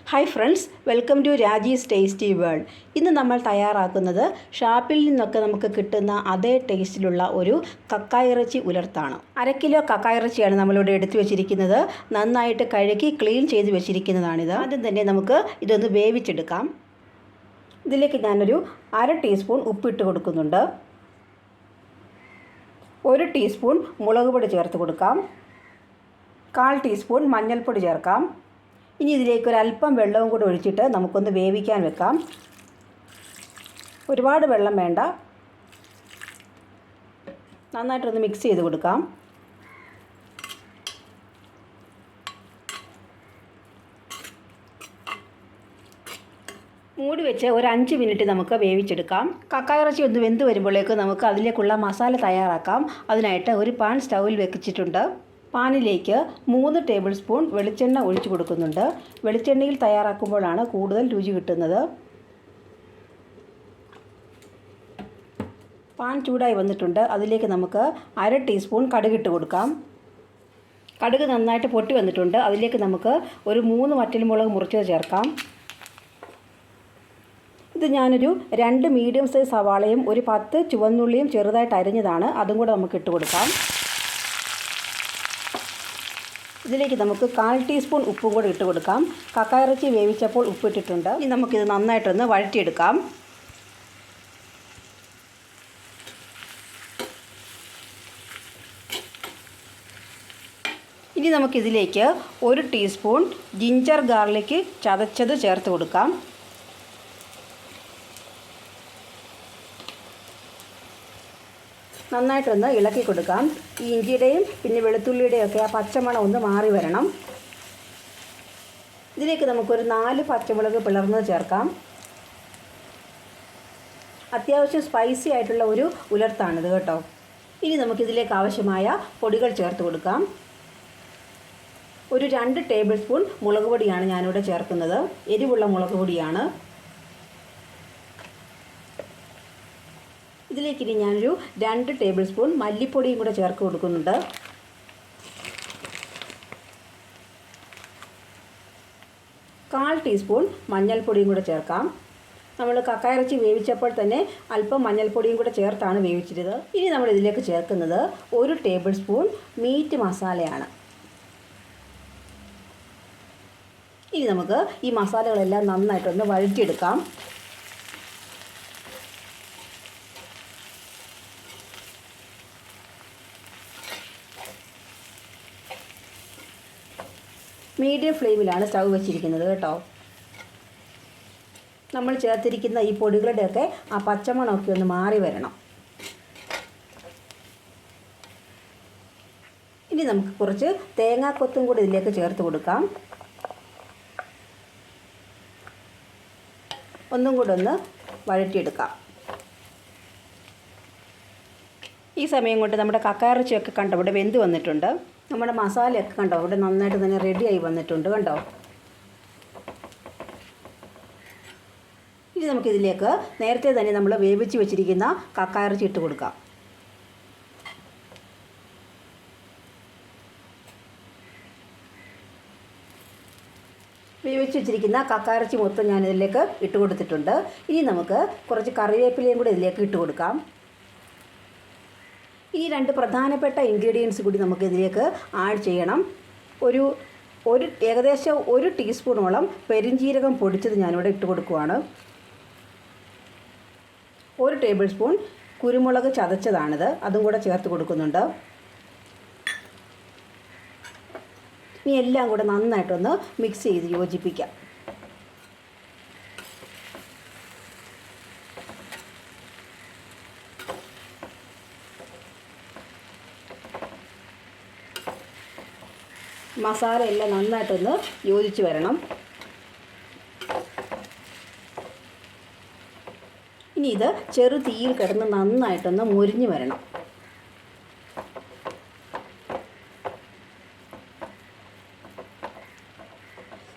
Hi friends, welcome to Raji's tasty world. ഇന്ന് നമ്മൾ തയ്യാറാക്കുന്നത് ഷാപ്പിൽ നിന്നൊക്കെ നമുക്ക് കിട്ടുന്ന അതേ ടേസ്റ്റിലുള്ള ഒരു കക്കായിറച്ചി ഉലർത്താണ്. 1/2 കിലോ കക്കായിറച്ചിയാണ് നമ്മളിവിടെ എടുത്തു വെച്ചിരിക്കുന്നത്. നന്നായിട്ട് കഴുകി ക്ലീൻ ചെയ്ത് വെച്ചിരിക്കുന്നതാണിത്. ആദ്യം തന്നെ നമുക്ക് ഇതൊന്ന് വേവിച്ചെടുക്കാം. ഇതിലേക്ക് ഞാനൊരു 1/2 ടീസ്പൂൺ ഉപ്പിട്ട് കൊടുക്കുന്നുണ്ട്. 1 ടീസ്പൂൺ മുളക് പൊടി ചേർത്ത് കൊടുക്കാം. 1/4 ടീസ്പൂൺ മഞ്ഞൾപ്പൊടി ചേർക്കാം. ഇനി ഇതിലേക്ക് ഒരല്പം വെള്ളവും കൂടി ഒഴിച്ചിട്ട് നമുക്കൊന്ന് വേവിക്കാൻ വെക്കാം. ഒരുപാട് വെള്ളം വേണ്ട. നന്നായിട്ടൊന്ന് മിക്സ് ചെയ്ത് കൊടുക്കാം. മൂടി വെച്ച് ഒരു 5 മിനിറ്റ് നമുക്ക് വേവിച്ചെടുക്കാം. കക്കായിറച്ചി ഒന്ന് വെന്ത് വരുമ്പോഴേക്ക് നമുക്ക് അതിലേക്കുള്ള മസാല തയ്യാറാക്കാം. അതിനായിട്ട് ഒരു പാൻ സ്റ്റൗവിൽ വെച്ചിട്ടുണ്ട്. പാനിലേക്ക് 3 ടേബിൾ സ്പൂൺ വെളിച്ചെണ്ണ ഒഴിച്ചു കൊടുക്കുന്നുണ്ട്. വെളിച്ചെണ്ണയിൽ തയ്യാറാക്കുമ്പോഴാണ് കൂടുതൽ രുചി കിട്ടുന്നത്. പാൻ ചൂടായി വന്നിട്ടുണ്ട്. അതിലേക്ക് നമുക്ക് 1/2 ടീസ്പൂൺ കടുകിട്ട് കൊടുക്കാം. കടുക് നന്നായിട്ട് പൊട്ടി വന്നിട്ടുണ്ട്. അതിലേക്ക് നമുക്ക് ഒരു 3 വറ്റൽമുളക് മുറിച്ചത് ചേർക്കാം. ഇത് ഞാനൊരു 2 മീഡിയം സൈസ് സവാളയും ഒരു 10 ചുവന്നുള്ളിയും ചെറുതായിട്ട് അരിഞ്ഞതാണ്. അതും കൂടെ നമുക്ക് ഇട്ട് കൊടുക്കാം. ഇതിലേക്ക് നമുക്ക് 1/4 ടീസ്പൂൺ ഉപ്പും കൂടെ ഇട്ട് കൊടുക്കാം. കക്കായിറച്ചി വേവിച്ചപ്പോൾ ഉപ്പിട്ടിട്ടുണ്ട്. ഇനി നമുക്കിത് നന്നായിട്ടൊന്ന് വഴറ്റിയെടുക്കാം. ഇനി നമുക്കിതിലേക്ക് 1 ടീസ്പൂൺ ജിഞ്ചർ ഗാർലിക് ചതച്ചത് ചേർത്ത് കൊടുക്കാം. നന്നായിട്ടൊന്ന് ഇളക്കി കൊടുക്കാം. ഈ ഇഞ്ചിയുടെയും പിന്നെ വെളുത്തുള്ളിയുടെയും ഒക്കെ ആ പച്ചമണം ഒന്ന് മാറി വരണം. ഇതിലേക്ക് നമുക്കൊരു 4 പച്ചമുളക് പിളർന്നത് ചേർക്കാം. അത്യാവശ്യം സ്പൈസി ആയിട്ടുള്ള ഒരു ഉലർത്താണിത് കേട്ടോ. ഇനി നമുക്കിതിലേക്ക് ആവശ്യമായ പൊടികൾ ചേർത്ത് കൊടുക്കാം. ഒരു 2 ടേബിൾ സ്പൂൺ മുളക് പൊടിയാണ് ഞാനിവിടെ ചേർക്കുന്നത്. എരിവുള്ള മുളക് പൊടിയാണ്. ഇതിലേക്ക് ഇനി ഞാനൊരു 2 ടേബിൾ സ്പൂൺ മല്ലിപ്പൊടിയും കൂടെ ചേർത്ത് കൊടുക്കുന്നുണ്ട്. കാൽ ടീസ്പൂൺ മഞ്ഞൾപ്പൊടിയും കൂടെ ചേർക്കാം. നമ്മൾ കക്കായിറച്ചി വേവിച്ചപ്പോൾ തന്നെ അല്പം മഞ്ഞൾപ്പൊടിയും കൂടെ ചേർത്താണ് വേവിച്ചിരുന്നത്. ഇനി നമ്മൾ ഇതിലേക്ക് ചേർക്കുന്നത് 1 ടേബിൾ സ്പൂൺ മീറ്റ് മസാലയാണ്. ഇനി നമുക്ക് ഈ മസാലകളെല്ലാം നന്നായിട്ടൊന്ന് വഴറ്റിയെടുക്കാം. മീഡിയം ഫ്ലെയിമിലാണ് സ്റ്റൗ വെച്ചിരിക്കുന്നത് കേട്ടോ. നമ്മൾ ചേർത്തിരിക്കുന്ന ഈ പൊടികളുടെയൊക്കെ ആ പച്ചമണമൊക്കെ ഒന്ന് മാറി വരണം. ഇനി നമുക്ക് കുറച്ച് തേങ്ങാക്കൊത്തും കൂടി ഇതിലേക്ക് ചേർത്ത് കൊടുക്കാം. ഒന്നും കൂടെ ഒന്ന് വഴറ്റിയെടുക്കാം. ഈ സമയം കൊണ്ട് നമ്മുടെ കക്കായിറച്ചിയൊക്കെ കണ്ടോ ഇവിടെ വെന്ത് വന്നിട്ടുണ്ട്. നമ്മുടെ മസാലയൊക്കെ കണ്ടോ ഇവിടെ നന്നായിട്ട് തന്നെ റെഡിയായി വന്നിട്ടുണ്ട് കണ്ടോ. ഇനി നമുക്കിതിലേക്ക് നേരത്തെ തന്നെ നമ്മൾ വേവിച്ച് വെച്ചിരിക്കുന്ന കക്കായിറച്ചി ഇട്ട് കൊടുക്കാം. വേവിച്ച് വെച്ചിരിക്കുന്ന കക്കായിറച്ചി മൊത്തം ഞാനിതിലേക്ക് ഇട്ട് കൊടുത്തിട്ടുണ്ട്. ഇനി നമുക്ക് കുറച്ച് കറിവേപ്പിലയും കൂടി ഇതിലേക്ക് ഇട്ട് കൊടുക്കാം. ഈ 2 പ്രധാനപ്പെട്ട ഇൻഗ്രീഡിയൻസ് കൂടി നമുക്ക് ഇതിലേക്ക് ആഡ് ചെയ്യണം. ഏകദേശം 1 ടീസ്പൂണോളം പെരിഞ്ജീരകം പൊടിച്ചത് ഞാനിവിടെ ഇട്ട് കൊടുക്കുവാണ്. 1 ടേബിൾ സ്പൂൺ കുരുമുളക് ചതച്ചതാണിത്. അതും കൂടെ ചേർത്ത് കൊടുക്കുന്നുണ്ട്. ഇനി എല്ലാം കൂടെ നന്നായിട്ടൊന്ന് മിക്സ് ചെയ്ത് യോജിപ്പിക്കാം. മസാല എല്ലാം നന്നായിട്ടൊന്ന് യോജിച്ച് വരണം. ഇനി ഇത് ചെറു തീയിൽ കിടന്ന് നന്നായിട്ടൊന്ന് മുരിഞ്ഞ് വരണം.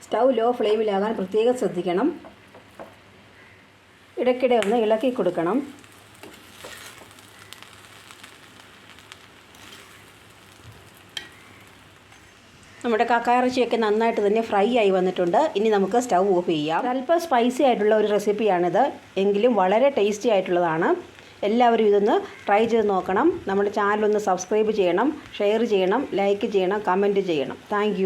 സ്റ്റൗ ലോ ഫ്ലെയിമിലാകാൻ പ്രത്യേകം ശ്രദ്ധിക്കണം. ഇടയ്ക്കിടെ ഒന്ന് ഇളക്കി കൊടുക്കണം. നമ്മുടെ കക്കായിറച്ചിയൊക്കെ നന്നായിട്ട് തന്നെ ഫ്രൈ ആയി വന്നിട്ടുണ്ട്. ഇനി നമുക്ക് സ്റ്റൗ ഓഫ് ചെയ്യാം. അല്പം സ്പൈസി ആയിട്ടുള്ള ഒരു റെസിപ്പിയാണിത്, എങ്കിലും വളരെ ടേസ്റ്റി ആയിട്ടുള്ളതാണ്. എല്ലാവരും ഇതൊന്ന് ട്രൈ ചെയ്ത് നോക്കണം. നമ്മുടെ ചാനലൊന്ന് സബ്സ്ക്രൈബ് ചെയ്യണം, ഷെയർ ചെയ്യണം, ലൈക്ക് ചെയ്യണം, കമൻറ്റ് ചെയ്യണം. താങ്ക്